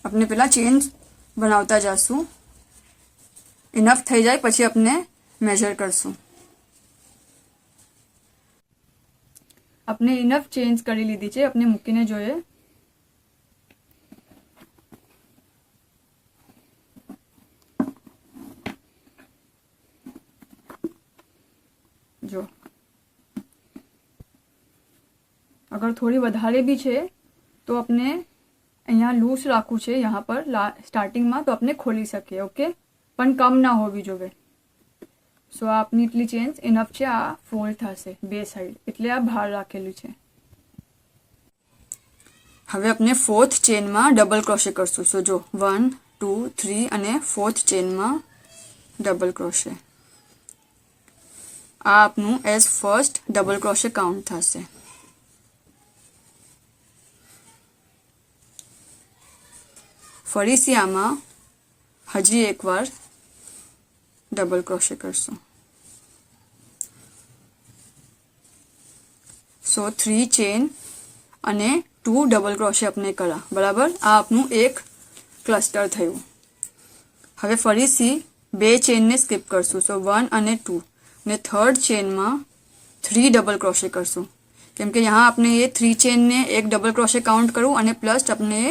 આપણે પહેલા ચેન બનાવતા જશું, ઇનફ થઈ જાય પછી આપણે મેજર કરશું. આપણે ઇનફ ચેન્જ કરી લીધી છે, આપણે મૂકીને જોઈએ. જો અગર થોડી વધારે બી છે તો આપણે અહીંયા લૂઝ રાખવું છે, यहाँ પર સ્ટાર્ટિંગમાં, તો આપણે ખોલી શકીએ. ઓકે, પણ કમ ના હોવી જોઈએ. સો આ આપની એટલી ચેન્જ ઇનફ છે. આ ફોલ્ડ થશે બે સાઈડ, એટલે આ બહાર રાખેલું છે. હવે આપણે ફોર્થ ચેનમાં ડબલ ક્રોશે કરશું. સો જો 1 2 3 અને ફોર્થ ચેનમાં ડબલ ક્રોશે. આ આપનું એઝ ફર્સ્ટ ડબલ ક્રોશે કાઉન્ટ થશે. ફરીથી આમાં હજી એકવાર ડબલ ક્રોશે કરશું. સો 3 ચેન અને 2 ડબલ ક્રોશે આપણે કર્યા, બરાબર. આ આપનું એક ક્લસ્ટર થયું. હવે ફરીથી બે ચેનને સ્કીપ કરશું. સો 1 અને 2 ને થર્ડ ચેનમાં 3 ડબલ ક્રોશે કરશું, કેમ કે यहाँ आपने ये 3 चेन ने एक डबल क्रोशे काउंट करूँ અને પ્લસ આપણે